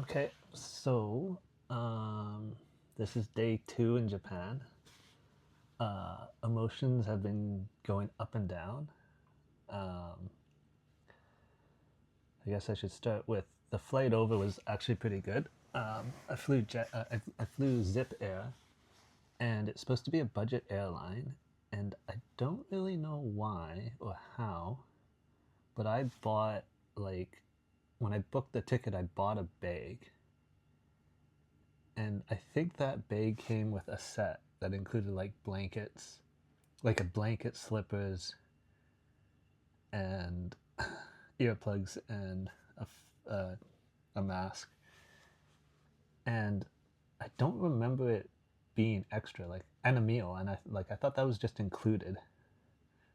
Okay, so um, this is day 2 in Japan. Emotions have been going up and down. Um, I guess I should start with the flight over was actually pretty good. I flew Zip Air, and it's supposed to be a budget airline, and I don't really know why or how, but I bought like when I booked the ticket, I bought a bag, and I think that bag came with a set that included like blankets, like a blanket, slippers, and earplugs, and a mask. And I don't remember it being extra, like and a meal, and I thought that was just included,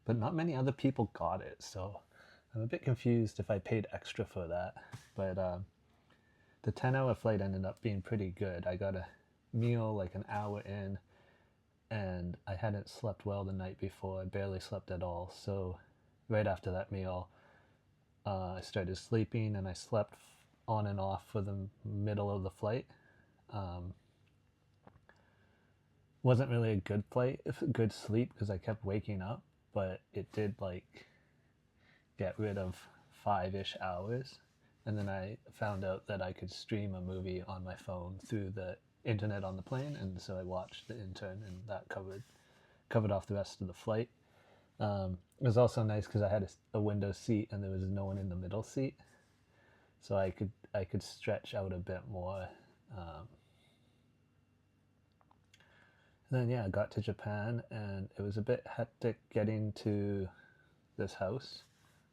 but not many other people got it, so I'm a bit confused if I paid extra for that. But the 10-hour flight ended up being pretty good. I got a meal like an hour in, and I hadn't slept well the night before. I barely slept at all. So right after that meal, I started sleeping, and I slept on and off for the middle of the flight. Um, wasn't really a good flight, good sleep because I kept waking up, but it did like get rid of 5-ish hours. And then I found out that I could stream a movie on my phone through the internet on the plane, and so I watched The Intern, and that covered off the rest of the flight. It was also nice because I had a window seat and there was no one in the middle seat, so I could stretch out a bit more. Um, and then yeah, I got to Japan, and it was a bit hectic getting to this house,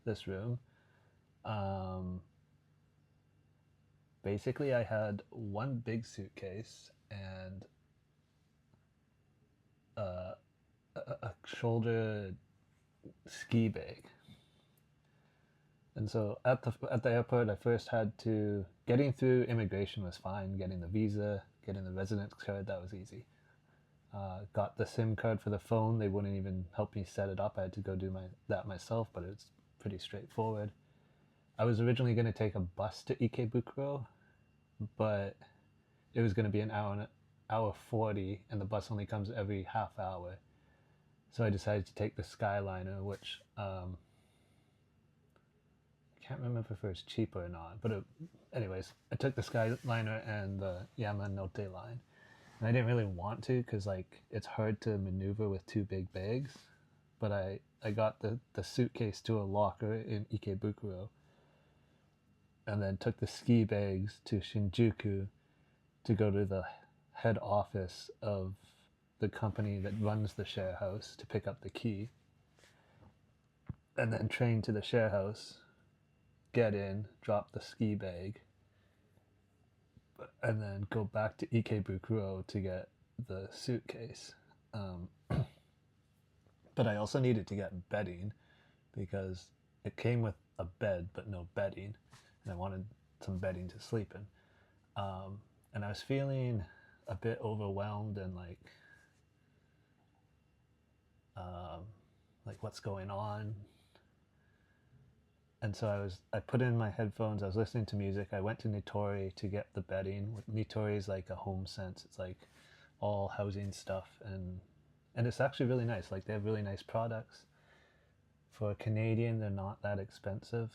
this room. Um, Basically, I had one big suitcase and a shoulder ski bag. And so at the airport, I first had to getting through immigration was fine. Getting the visa, getting the residence card, that was easy. Got the SIM card for the phone. They wouldn't even help me set it up. I had to go do that myself, but it's pretty straightforward. I was originally going to take a bus to Ikebukuro, but it was going to be an hour 40, and the bus only comes every half hour. So I decided to take the Skyliner, which I can't remember if it was cheaper or not. But anyways, I took the Skyliner and the Yamanote line, and I didn't really want to because like it's hard to maneuver with two big bags. But I got the suitcase to a locker in Ikebukuro, and then took the ski bags to Shinjuku to go to the head office of the company that runs the share house to pick up the key, and then train to the share house, get in, drop the ski bag, and then go back to Ikebukuro to get the suitcase. Um, but I also needed to get bedding because it came with a bed but no bedding, and I wanted some bedding to sleep in. And I was feeling a bit overwhelmed and like what's going on. And so I put in my headphones. I was listening to music. I went to Nitori to get the bedding. Nitori is like a home sense. It's like all housing stuff, and it's actually really nice. Like they have really nice products. For a Canadian, they're not that expensive.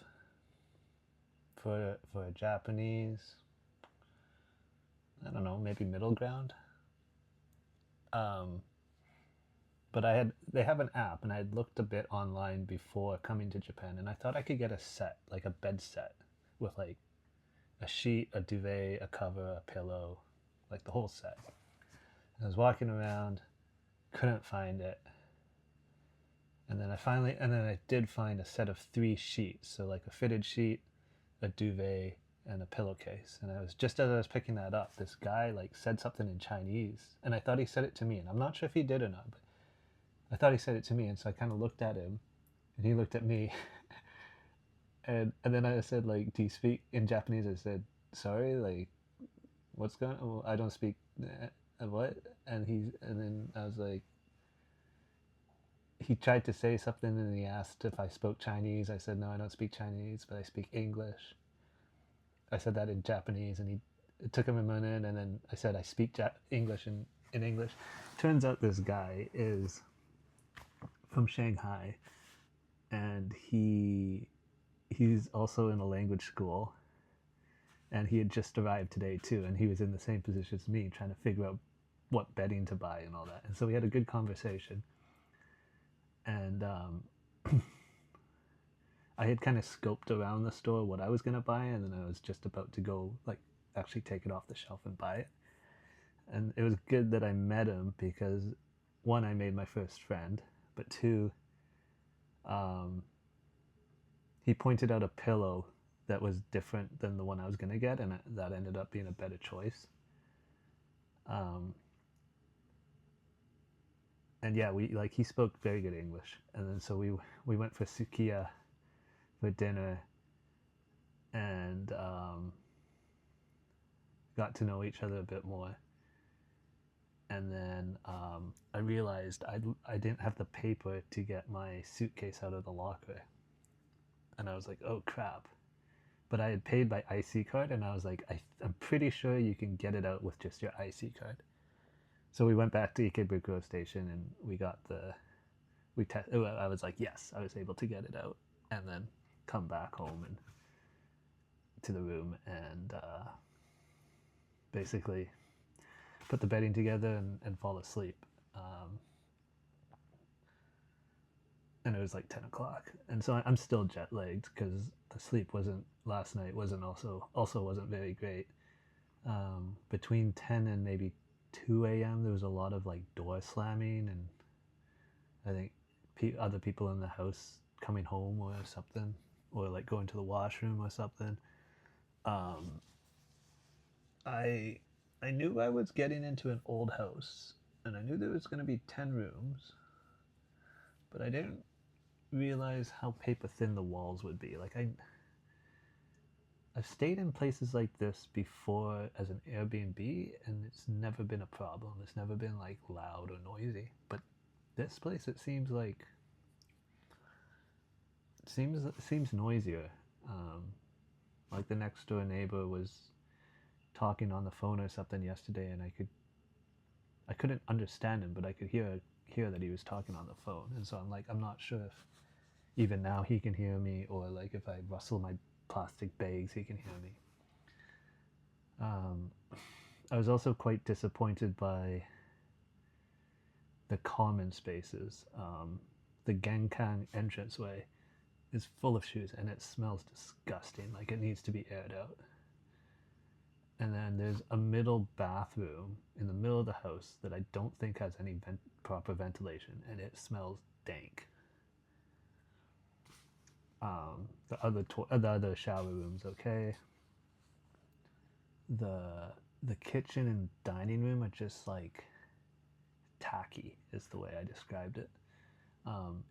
For a Japanese, I don't know, maybe middle ground. Um, but they have an app, and I had looked a bit online before coming to Japan, and I thought I could get a set, like a bed set, with like a sheet, a duvet, a cover, a pillow, like the whole set. And I was walking around, couldn't find it, and then I did find a set of 3 sheets, so like a fitted sheet, a duvet, and a pillowcase. And I was just as I was picking that up, this guy like said something in Chinese, and I thought he said it to me, and I'm not sure if he did or not, but I thought he said it to me, and so I kind of looked at him, and he looked at me, and then I said like, "Do you speak in Japanese?" I said, "Sorry, like, what's going on? Well, I don't speak what?" And then I was like, he tried to say something, and he asked if I spoke Chinese. I said, "No, I don't speak Chinese, but I speak English." I said that in Japanese, and it took him a minute, and then I said I speak English in English. Turns out this guy is from Shanghai, and he's also in a language school, and he had just arrived today too, and he was in the same position as me, trying to figure out what bedding to buy and all that. And so we had a good conversation, and I had kind of scoped around the store what I was gonna buy, and then I was just about to go like actually take it off the shelf and buy it. And it was good that I met him because one, I made my first friend, but two, um, he pointed out a pillow that was different than the one I was gonna get, and that ended up being a better choice. Um, and yeah, we like he spoke very good English, and then so we went for sukiya for dinner, and got to know each other a bit more. And then I realized I didn't have the paper to get my suitcase out of the locker, and I was like, oh crap. But I had paid by IC card, and I was like, I'm pretty sure you can get it out with just your IC card. So we went back to Ikebukuro Station, and we got I was like, yes, I was able to get it out, and then come back home and to the room, and basically put the bedding together and fall asleep. And it was like 10 o'clock, and so I'm still jet lagged because the sleep wasn't last night wasn't also wasn't very great. Between 10 and maybe 2 a.m. there was a lot of like door slamming, and I think other people in the house coming home or something, or like going to the washroom or something. Um, I I knew I was getting into an old house, and I knew there was going to be 10 rooms, but I didn't realize how paper thin the walls would be. Like I've stayed in places like this before as an Airbnb, and it's never been a problem. It's never been like loud or noisy. But this place, it seems noisier. Um, like the next door neighbor was talking on the phone or something yesterday, and I couldn't understand him, but I could hear that he was talking on the phone. And so I'm not sure if even now he can hear me, or like if I rustle my plastic bags, he can hear me. Um, I was also quite disappointed by the common spaces. The Genkan entranceway is full of shoes, and it smells disgusting. Like it needs to be aired out. And then there's a middle bathroom in the middle of the house that I don't think has any proper ventilation, and it smells dank. The other shower rooms, okay. The the kitchen and dining room are just like tacky, is the way I described it.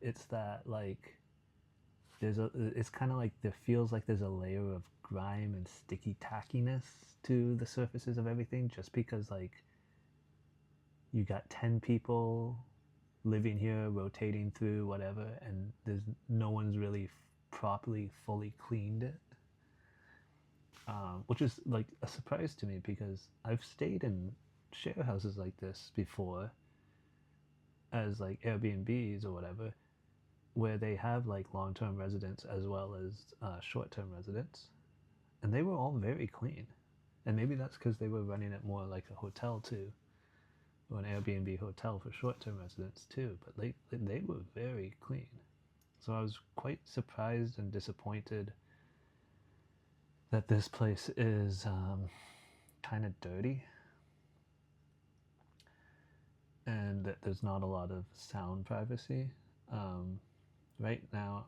It's that like it's kind of like there feels like there's a layer of grime and sticky tackiness to the surfaces of everything, just because like you got 10 people living here, rotating through whatever, and there's no one's really properly fully cleaned it. Which is like a surprise to me because I've stayed in share houses like this before as like Airbnbs or whatever, where they have like long-term residents as well as short-term residents, and they were all very clean. And maybe that's because they were running it more like a hotel too, or an Airbnb hotel for short-term residents too. But they were very clean, so I was quite surprised and disappointed that this place is kind of dirty, and that there's not a lot of sound privacy. Right now,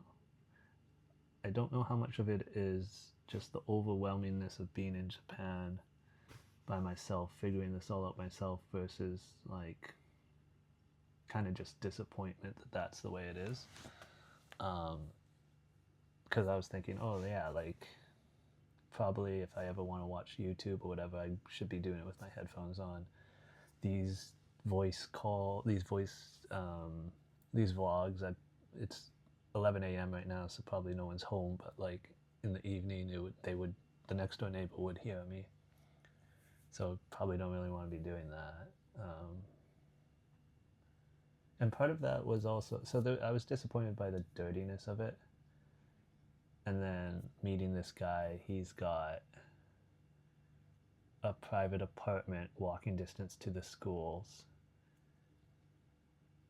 I don't know how much of it is just the overwhelmingness of being in Japan by myself, figuring this all out myself, versus like kind of just disappointment that that's the way it is. Because I was thinking, oh yeah, like probably if I ever want to watch YouTube or whatever, I should be doing it with my headphones on. These these vlogs. It's 11 a.m. right now, so probably no one's home. But like in the evening, the next door neighbor would hear me, So probably don't really want to be doing that. And part of that was also I was disappointed by the dirtiness of it. And then meeting this guy, he's got a private apartment walking distance to the schools,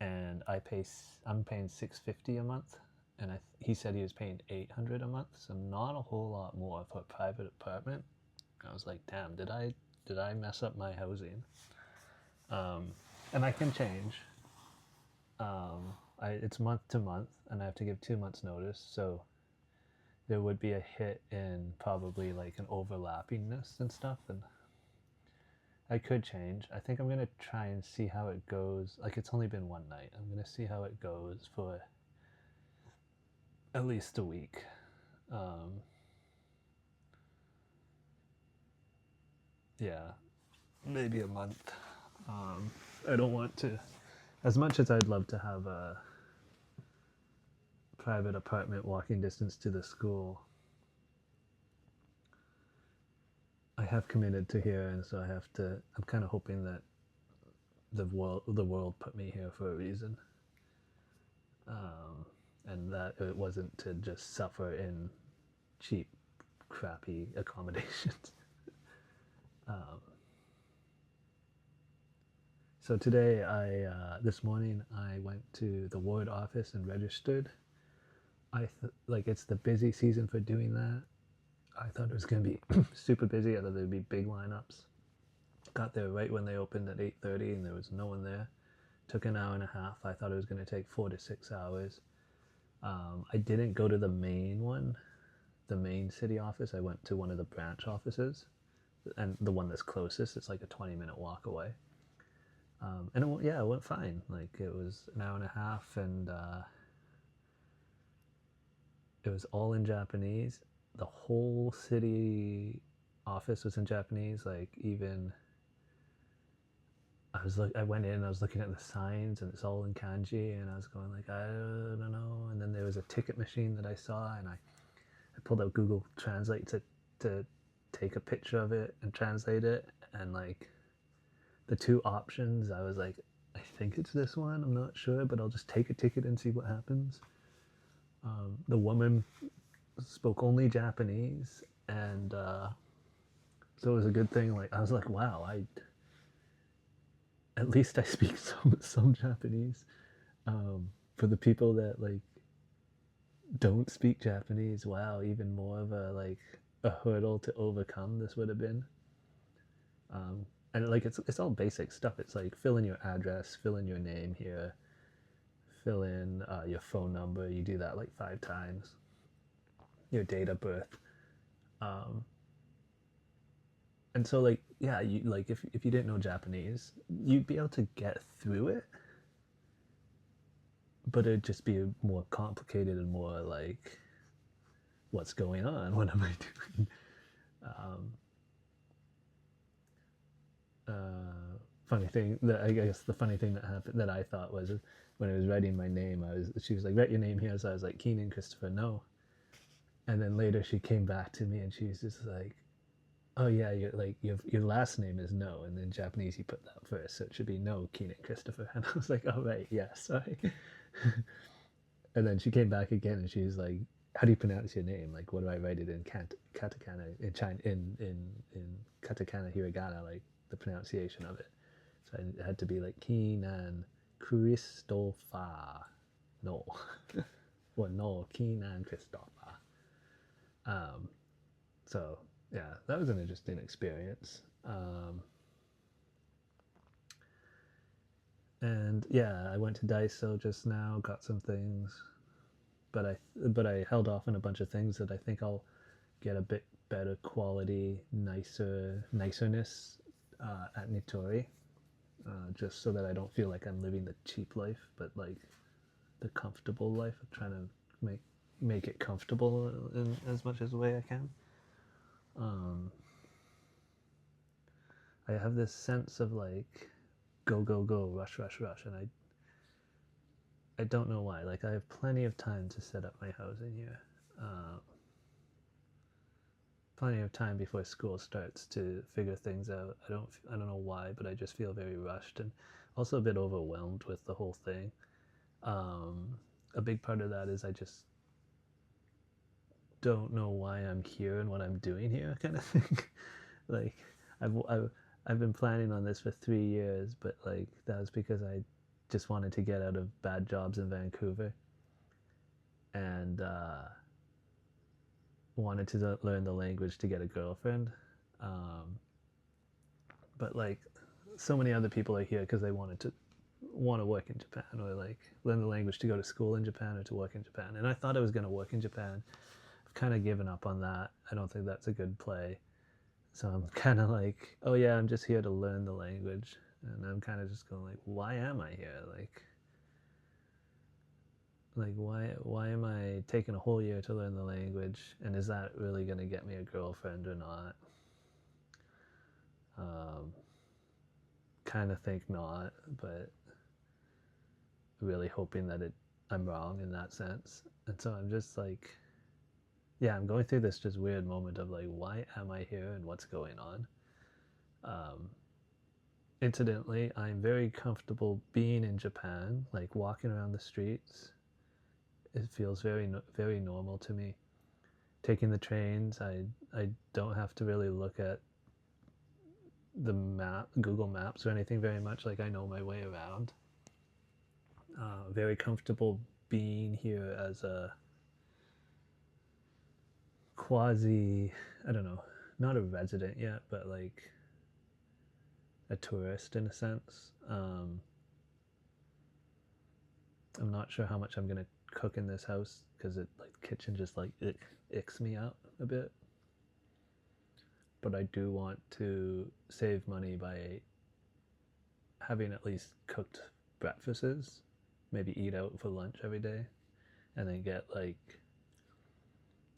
and I'm paying $650 a month, and he said he was paying $800 a month, so not a whole lot more for a private apartment. I was like, damn, did I mess up my housing? And I can change. It's month to month, and I have to give 2 months notice, so there would be a hit in probably like an overlappingness and stuff, and I could change. I think I'm gonna try and see how it goes. Like, it's only been one night. I'm gonna see how it goes for at least a week. Yeah, maybe a month. I don't want to, as much as I'd love to have a private apartment walking distance to the school, I have committed to here, and so I have to. I'm kind of hoping that the world put me here for a reason, and that it wasn't to just suffer in cheap, crappy accommodations. So today, this morning, I went to the ward office and registered. Like, it's the busy season for doing that. I thought it was going to be super busy. I thought there'd be big lineups. Got there right when they opened at 8:30, and there was no one there. Took an hour and a half. I thought it was going to take 4 to 6 hours. I didn't go to the main one, the main city office. I went to one of the branch offices, and the one that's closest. It's like a 20-minute walk away. And it went fine. Like, it was an hour and a half, and it was all in Japanese. The whole city office was in Japanese. Like, even I went in, I was looking at the signs, and it's all in kanji, and I was going like, I don't know. And then there was a ticket machine that I saw, and I pulled out Google Translate to take a picture of it and translate it, and like the two options, I was like, I think it's this one. I'm not sure, but I'll just take a ticket and see what happens. The woman spoke only Japanese, and so it was a good thing. Like, I was like, wow, at least I speak some Japanese. For the people that like don't speak Japanese, wow, even more of a hurdle to overcome this would have been. And like, it's all basic stuff. It's like, fill in your address, fill in your name here, fill in your phone number. You do that like 5 times. Your date of birth. And so, like, yeah, you like, if you didn't know Japanese, you'd be able to get through it, but it'd just be more complicated and more like, what's going on? What am I doing? Funny thing that I guess the funny thing that happened that I thought was, when I was writing my name, she was like, write your name here. So I was like, Keenan Christopher, no. And then later she came back to me and she was just like, oh yeah, your last name is No, and in Japanese you put that first, so it should be No Keenan Christopher. And I was like, oh right, yeah, sorry. And then she came back again and she was like, how do you pronounce your name? Like, what do I write it in katakana, in katakana hiragana, like the pronunciation of it? So it had to be like Keenan Christopher, no, or no Keenan Christopher. So yeah, that was an interesting experience. And yeah, I went to Daiso just now, got some things, but I held off on a bunch of things that I think I'll get a bit better quality, nicerness at Nitori, just so that I don't feel like I'm living the cheap life, but like the comfortable life. I'm trying to make it comfortable in as much as the way I can. I have this sense of like, go go go, rush rush rush, and I don't know why. Like, I have plenty of time to set up my housing here. plenty of time before school starts to figure things out. I don't know why, but I just feel very rushed and also a bit overwhelmed with the whole thing. A big part of that is I just don't know why I'm here and what I'm doing here, kind of thing. Like I've been planning on this for 3 years, but like that was because I just wanted to get out of bad jobs in Vancouver and wanted to learn the language to get a girlfriend. Um, but like so many other people are here because they want to work in Japan or like learn the language to go to school in Japan or to work in Japan. And I thought I was going to work in Japan. I've kind of given up on that. I don't think that's a good play. So I'm kind of like, oh yeah, I'm just here to learn the language. And I'm kind of just going like, why am I here? Like why am I taking a whole year to learn the language? And is that really going to get me a girlfriend or not? Kind of think not, but really hoping that I'm wrong in that sense. And so I'm just like, yeah, I'm going through this just weird moment of like, why am I here and what's going on? Incidentally, I'm very comfortable being in Japan, like walking around the streets. It feels very normal to me. Taking the trains, I don't have to really look at the map, Google Maps or anything very much. Like I know my way around. Very comfortable being here as a quasi, I don't know, not a resident yet, but like a tourist in a sense. I'm not sure how much I'm gonna cook in this house because it like the kitchen just like icks me out a bit. But I do want to save money by having at least cooked breakfasts, maybe eat out for lunch every day, and then get like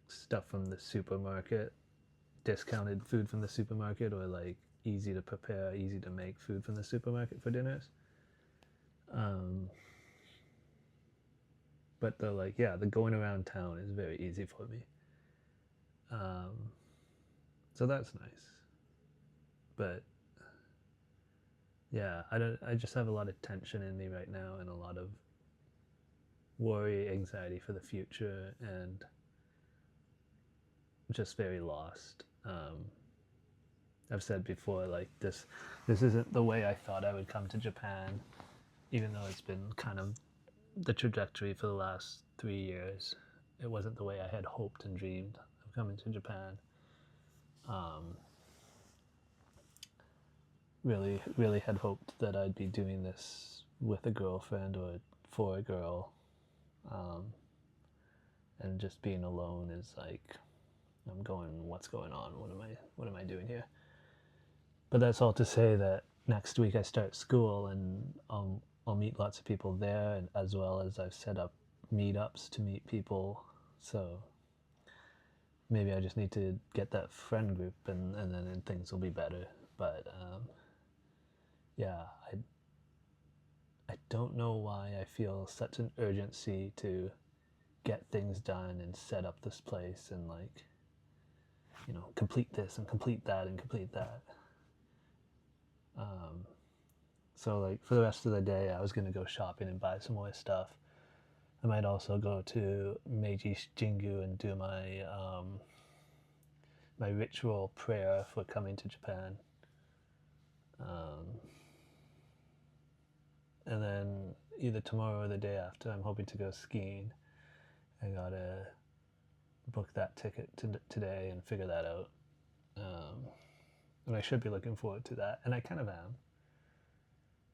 stuff from the supermarket, discounted food from the supermarket, or like easy to prepare, easy to make food from the supermarket for dinners. Um, but the going around town is very easy for me. Um, so that's nice. But yeah, I just have a lot of tension in me right now and a lot of worry, anxiety for the future, and just very lost. I've said before, like this isn't the way I thought I would come to Japan, even though it's been kind of the trajectory for the last 3 years. It wasn't the way I had hoped and dreamed of coming to Japan. Really had hoped that I'd be doing this with a girlfriend or for a girl, um, and just being alone is like I'm going, what's going on? What am I doing here? But that's all to say that next week I start school and I'll meet lots of people there, and as well as I've set up meetups to meet people. So maybe I just need to get that friend group, and then things will be better. But yeah, I don't know why I feel such an urgency to get things done and set up this place and like complete this and complete that and complete that. So like for the rest of the day, I was gonna go shopping and buy some more stuff. I might also go to Meiji Jingu and do my ritual prayer for coming to Japan. And then either tomorrow or the day after, I'm hoping to go skiing. I gotta book that ticket today and figure that out. And I should be looking forward to that, and I kind of am.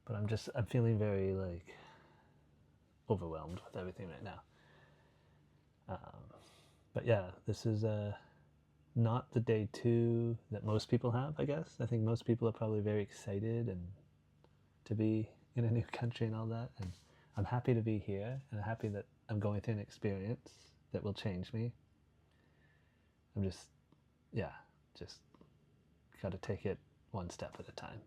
But I'm feeling very like overwhelmed with everything right now. But yeah, this is not the day 2 that most people have, I guess. I think most people are probably very excited and to be in a new country and all that. And I'm happy to be here, and I'm happy that I'm going through an experience that will change me. I'm just got to take it one step at a time.